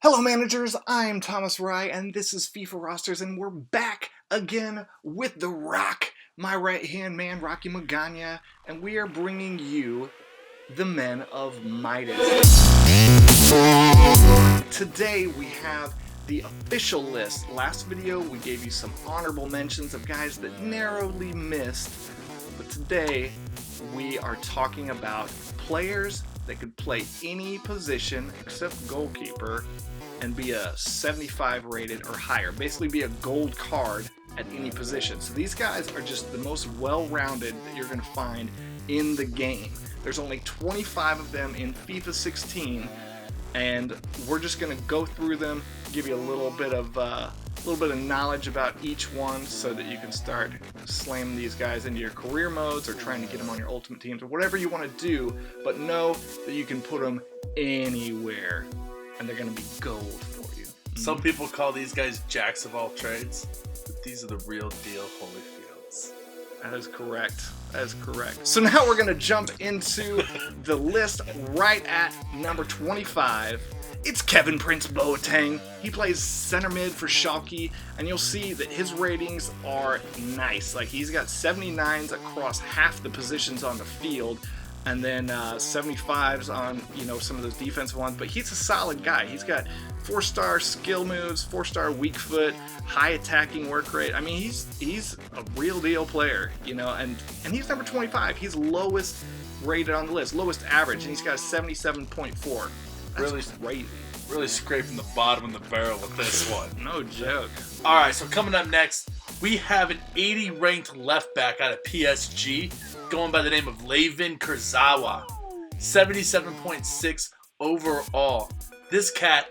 Hello managers, I'm Thomas Rye and this is FifaRosters and we're back again with The Rock, my right-hand man, Rocky Magana, and we are bringing you the Men of Midas. Today we have the official list. Last video we gave you some honorable mentions of guys that narrowly missed, but today we are talking about players that could play any position except goalkeeper and be a 75 rated or higher. Basically be a gold card at any position. So these guys are just the most well-rounded that you're going to find in the game. There's only 25 of them in FIFA 16, and we're just going to go through them, give you a little bit of knowledge about each one so that you can start slamming these guys into your career modes or trying to get them on your ultimate teams or whatever you want to do, but know that you can put them anywhere and they're going to be gold for you. Some people call these guys jacks of all trades, but these are the real deal Holyfields. That is correct. That is correct. So now we're going to jump into the list right at number 25. It's Kevin Prince Boateng. He plays center mid for Schalke, and you'll see that his ratings are nice. Like, he's got 79s across half the positions on the field, and then 75s on, you know, some of those defensive ones. But he's a solid guy. He's got 4-star skill moves, 4-star weak foot, high attacking work rate. I mean, he's a real deal player, you know, and he's number 25. He's lowest rated on the list, lowest average, and he's got a 77.4. That's really scraping the bottom of the barrel with this one. No joke. All right, so coming up next, we have an 80 ranked left back out of PSG, going by the name of LAYVIN KURZAWA. 77.6 overall. This cat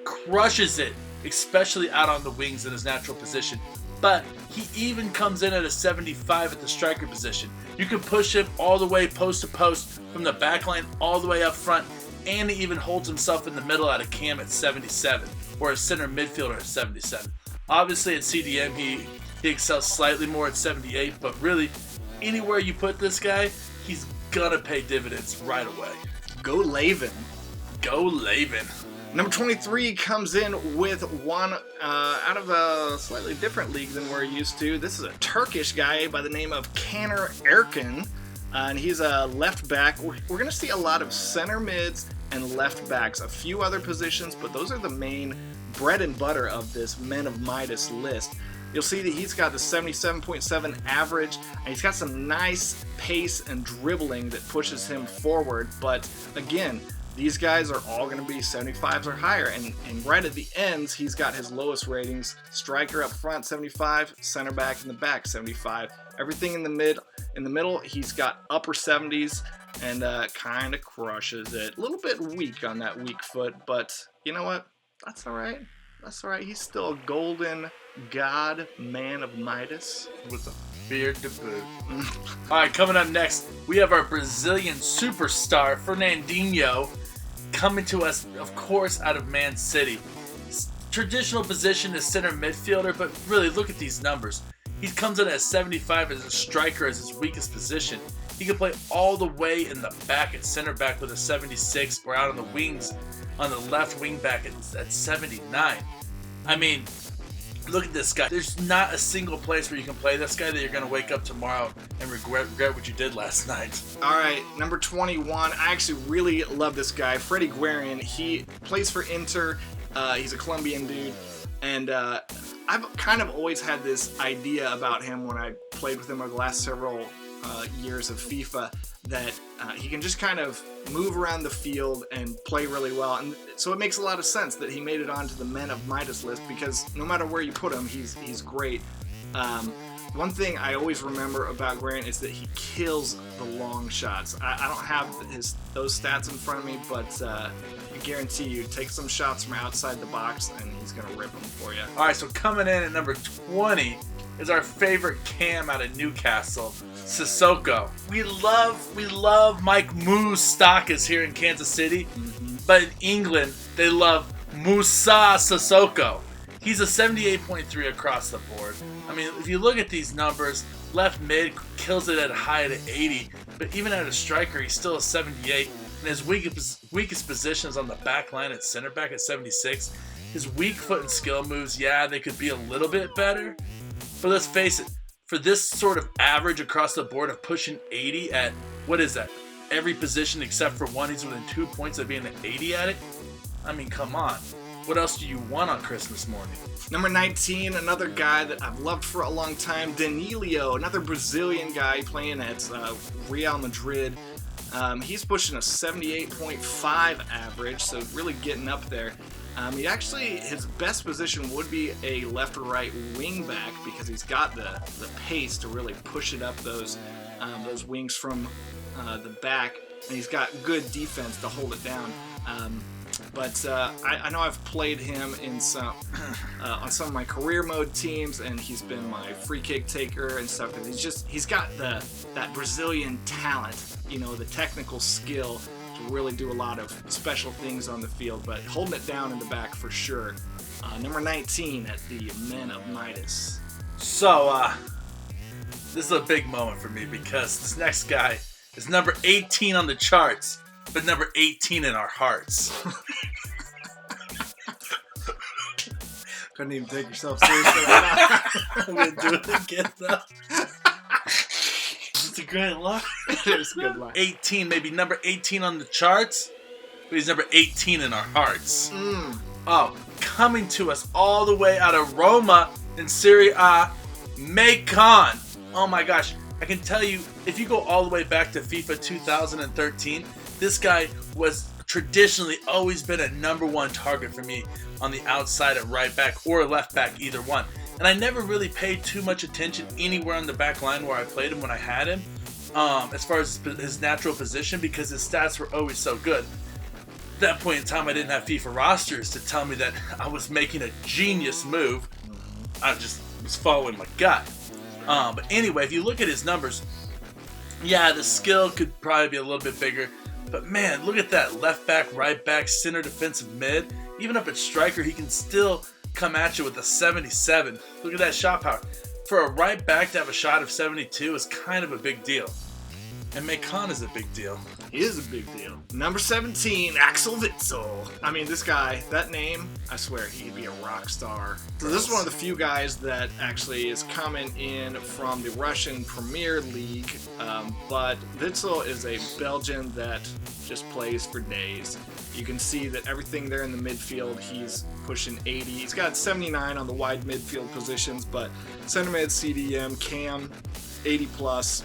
crushes it, especially out on the wings in his natural position. But he even comes in at a 75 at the striker position. You can push him all the way post to post from the back line all the way up front. And he even holds himself in the middle at a cam at 77, or a center midfielder at 77. Obviously at CDM he excels slightly more at 78, but really anywhere you put this guy, he's gonna pay dividends right away. Go LAYVIN. Go LAYVIN. Number 23 comes in with one out of a slightly different league than we're used to. This is a Turkish guy by the name of ERKIN. And he's a left back. We're going to see a lot of center mids and left backs, a few other positions, but those are the main bread and butter of this Men of Midas list. You'll see that he's got the 77.7 average, and he's got some nice pace and dribbling that pushes him forward. But again, these guys are all going to be 75s or higher, and right at the ends, he's got his lowest ratings. Striker up front, 75. Center back in the back, 75. Everything in the middle, he's got upper 70s and kind of crushes it. A little bit weak on that weak foot, but you know what? That's all right. That's all right. He's still a golden god man of Midas with a beard to boot. All right, coming up next, we have our Brazilian superstar Fernandinho coming to us, of course, out of Man City. Traditional position is center midfielder, but really look at these numbers. He comes in at 75 as a striker as his weakest position. He can play all the way in the back at center back with a 76, or out on the wings on the left wing back at 79. I mean, look at this guy. There's not a single place where you can play this guy that you're going to wake up tomorrow and regret what you did last night. All right, number 21. I actually really love this guy, FREDY. He plays for Inter. He's a Colombian dude. And I've kind of always had this idea about him when I played with him over the last several years of FIFA, that he can just kind of move around the field and play really well. And so it makes a lot of sense that he made it onto the Men of Midas list, because no matter where you put him, he's great. One thing I always remember about GUARIN is that he kills the long shots. I don't have those stats in front of me, but I guarantee you, take some shots from outside the box and he's going to rip them for you. All right, so coming in at number 20 is our favorite cam out of Newcastle, SISSOKO. We love Mike MOUSSA is here in Kansas City, but in England, they love MOUSSA SISSOKO. He's a 78.3 across the board. I mean, if you look at these numbers, left mid kills it at a high at 80, but even at a striker, he's still a 78. and his weakest position is on the back line at center back at 76. His weak foot and skill moves, yeah, they could be a little bit better. But let's face it, for this sort of average across the board of pushing 80 at, what is that? Every position except for one, he's within 2 points of being an 80 at it. I mean, come on. What else do you want on Christmas morning? Number 19, another guy that I've loved for a long time, Danillo, another Brazilian guy playing at Real Madrid. He's pushing a 78.5 average, so really getting up there. He actually, his best position would be a left or right wing back because he's got the pace to really push it up those wings from the back, and he's got good defense to hold it down. But I know I've played him in some on some of my career mode teams, and he's been my free kick taker and stuff. Because he's got that Brazilian talent, you know, the technical skill to really do a lot of special things on the field. But holding it down in the back for sure. Number 19 at the Men of Midas. So this is a big moment for me because this next guy is number 18 on the charts, but number 18 in our hearts. Couldn't even take yourself seriously. I'm gonna do it again though. It's a great line. It's a good line. 18, maybe number 18 on the charts, but he's number 18 in our hearts. Oh, coming to us all the way out of Roma in Serie A, MAICON. Oh my gosh. I can tell you, if you go all the way back to FIFA 2013, this guy was traditionally always been a #1 target for me on the outside at right back or left back, either one. And I never really paid too much attention anywhere on the back line where I played him when I had him, as far as his natural position, because his stats were always so good. At that point in time, I didn't have FifaRosters to tell me that I was making a genius move. I just was following my gut. But anyway, if you look at his numbers, yeah, the skill could probably be a little bit bigger. But man, look at that. Left back, right back, center defensive mid. Even up at striker, he can still come at you with a 77. Look at that shot power. For a right back to have a shot of 72 is kind of a big deal. And MAICON is a big deal. He is a big deal. Number 17, AXEL WITSEL. I mean, this guy, that name, I swear he'd be a rock star. So this is one of the few guys that actually is coming in from the Russian Premier League. But WITSEL is a Belgian that just plays for days. You can see that everything there in the midfield, he's pushing 80. He's got 79 on the wide midfield positions, but center mid, CDM, cam, 80 plus.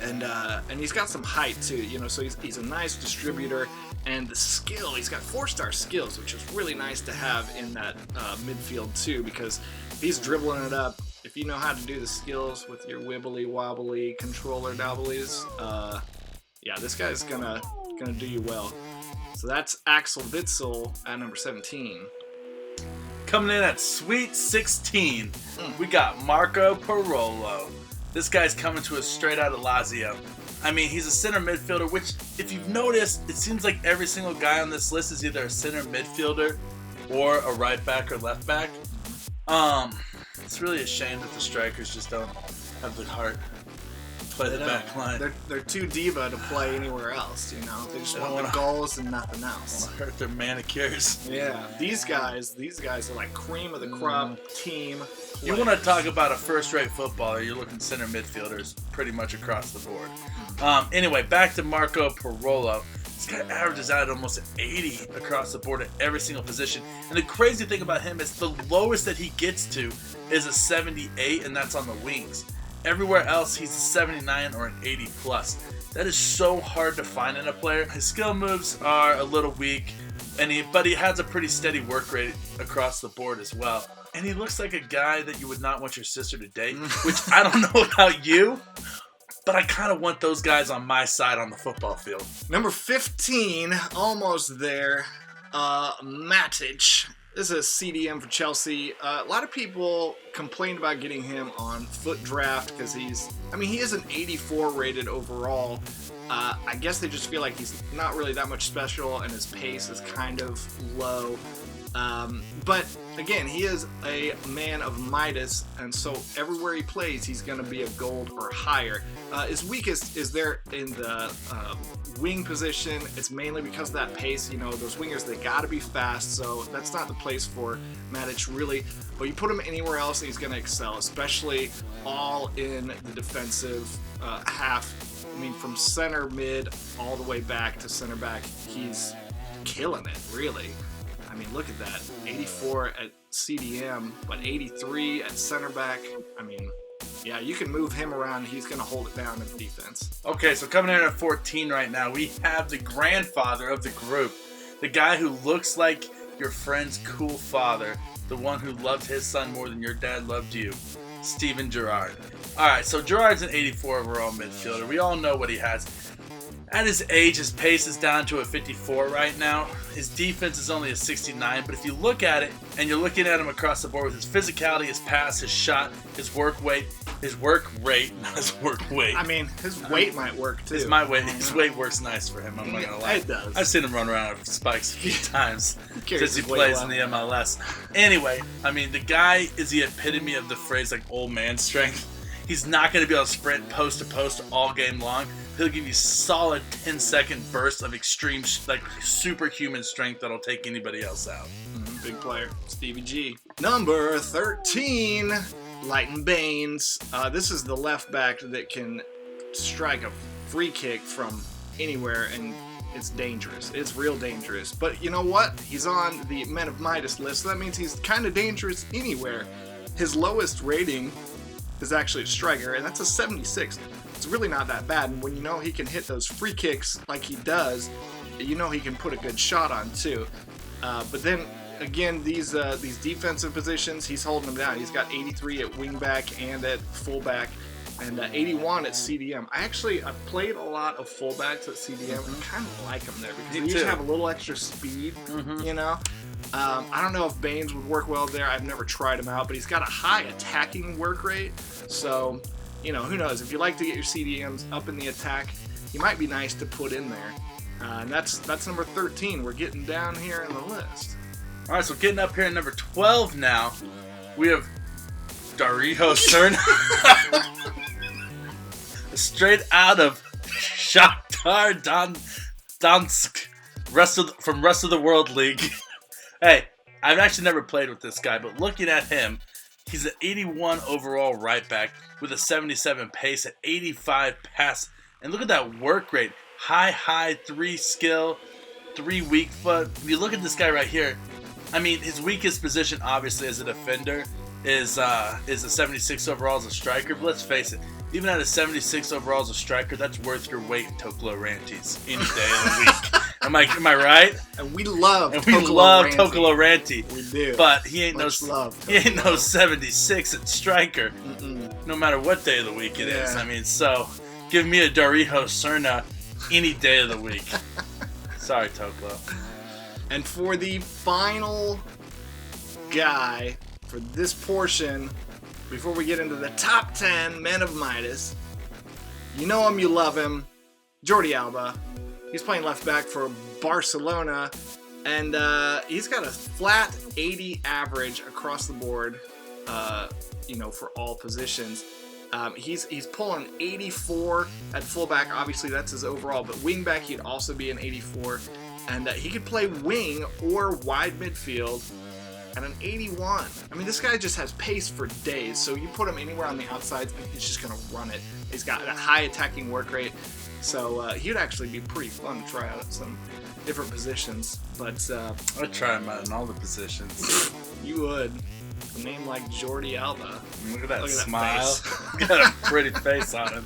And he's got some height too, you know, so he's a nice distributor, and the skill, he's got 4-star skills, which is really nice to have in that midfield too, because if he's dribbling it up, if you know how to do the skills with your wibbly wobbly controller dobblies, yeah, this guy's gonna do you well. So that's AXEL WITSEL at number 17. Coming in at Sweet 16, we got Marco Parolo. This guy's coming to us straight out of Lazio. I mean, he's a center midfielder, which, if you've noticed, it seems like every single guy on this list is either a center midfielder or a right back or left back. It's really a shame that the strikers just don't have the heart to play the back line. They're too diva to play anywhere else, you know? They just want the goals and nothing else. Hurt their manicures. Yeah, these guys are like cream of the crop team players. You want to talk about a first-rate footballer, you're looking center midfielders pretty much across the board. Anyway, back to Marco Parolo. This guy averages out almost an 80 across the board at every single position. And the crazy thing about him is the lowest that he gets to is a 78, and that's on the wings. Everywhere else, he's a 79 or an 80 plus. That is so hard to find in a player. His skill moves are a little weak, but he has a pretty steady work rate across the board as well. And he looks like a guy that you would not want your sister to date, which I don't know about you, but I kind of want those guys on my side on the football field. Number 15, almost there, MATIC. This is a CDM for Chelsea. A lot of people complained about getting him on foot draft because he is an 84 rated overall. I guess they just feel like he's not really that much special and his pace is kind of low. But again, he is a Man of Midas, and so everywhere he plays, he's going to be a gold or higher. His weakest is there in the wing position. It's mainly because of that pace. You know, those wingers, they got to be fast, so that's not the place for Matic really. But you put him anywhere else, and he's going to excel, especially all in the defensive half. I mean, from center mid all the way back to center back, he's killing it, really. I mean, look at that. 84 at CDM, but 83 at center back. I mean, yeah, you can move him around. He's going to hold it down in defense. Okay, so coming in at 14 right now, we have the grandfather of the group. The guy who looks like your friend's cool father. The one who loved his son more than your dad loved you. Steven Gerrard. Alright, so Gerrard's an 84 overall midfielder. We all know what he has. At his age, his pace is down to a 54 right now. His defense is only a 69, but if you look at it, and you're looking at him across the board with his physicality, his pass, his shot, his work rate, not his work weight. I mean, his weight might work too. His weight works nice for him, I'm not gonna lie. It does. I've seen him run around with spikes a few times since he his plays weight in the MLS. Anyway, I mean, the guy is the epitome of the phrase like old man strength. He's not going to be able to sprint post to post all game long. He'll give you solid 10-second bursts of extreme, like superhuman strength that'll take anybody else out. Big player, Stevie G. Number 13, Leighton Baines. This is the left back that can strike a free kick from anywhere, and it's dangerous. It's real dangerous. But you know what? He's on the Men of Midas list, so that means he's kind of dangerous anywhere. His lowest rating is actually a striker, and that's a 76. It's really not that bad, and when you know he can hit those free kicks like he does, you know he can put a good shot on too. But then again, these defensive positions, he's holding them down. He's got 83 at wingback and at fullback, and 81 at CDM. I played a lot of fullbacks at CDM, and I kind of like them there because they usually have a little extra speed, you know. I don't know if Baines would work well there. I've never tried him out, but he's got a high attacking work rate. So, you know, who knows? If you like to get your CDMs up in the attack, he might be nice to put in there. And that's number 13. We're getting down here in the list. All right, so getting up here at number 12 now, we have Dario Serna. Straight out of Shakhtar Donetsk, from Rest of the World League. Hey, I've actually never played with this guy, but looking at him, he's an 81 overall right back with a 77 pace, an 85 pass, and look at that work rate. High, 3 skill, 3 weak foot. If you look at this guy right here, I mean, his weakest position, obviously, as a defender is a 76 overall as a striker, but let's face it, even at a 76 overall as a striker, that's worth your weight in Tokolo Ranties any day of the week. Am I right? And we love Tokolo Ranty. We do. But he ain't no 76 at striker. No matter what day of the week it is. I mean, so give me a Dario Serna any day of the week. Sorry, Tokolo. And for the final guy for this portion, before we get into the top 10 Men of Midas, you know him, you love him, Jordi Alba. He's playing left back for Barcelona, and he's got a flat 80 average across the board, you know, for all positions. He's pulling 84 at fullback. Obviously, that's his overall, but wingback, he'd also be an 84. And he could play wing or wide midfield at an 81. I mean, this guy just has pace for days, so you put him anywhere on the outsides, and he's just going to run it. He's got a high attacking work rate, so he'd actually be pretty fun to try out at some different positions. But I'd try him out in all the positions. You would. A name like Jordi Alba. Look at that smile. He's got a pretty face on him.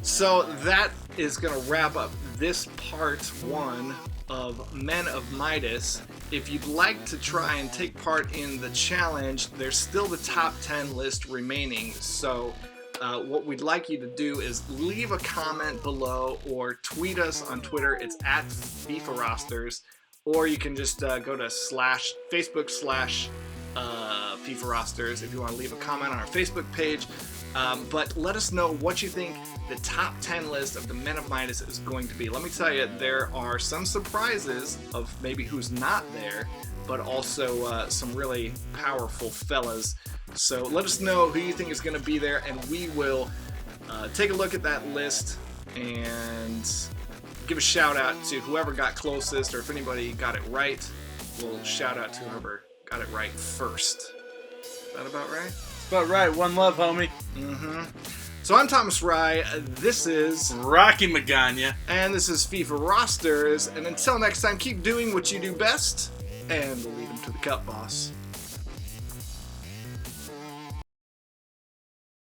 So that is going to wrap up this part 1 of Men of Midas. If you'd like to try and take part in the challenge, there's still the top 10 list remaining. So what we'd like you to do is leave a comment below or tweet us on Twitter. It's at FifaRosters, or you can just go to Facebook/FifaRosters if you want to leave a comment on our Facebook page. But let us know what you think the top 10 list of the Men of Midas is going to be. Let me tell you, there are some surprises of maybe who's not there, but also some really powerful fellas. So let us know who you think is going to be there, and we will take a look at that list and give a shout out to whoever got closest, or if anybody got it right, we'll shout out to whoever got it right first. Is that about right? About right. One love, homie. So I'm Thomas Rye, this is Rocky Magana, and this is FifaRosters, and until next time, keep doing what you do best, and lead them to the cup, boss.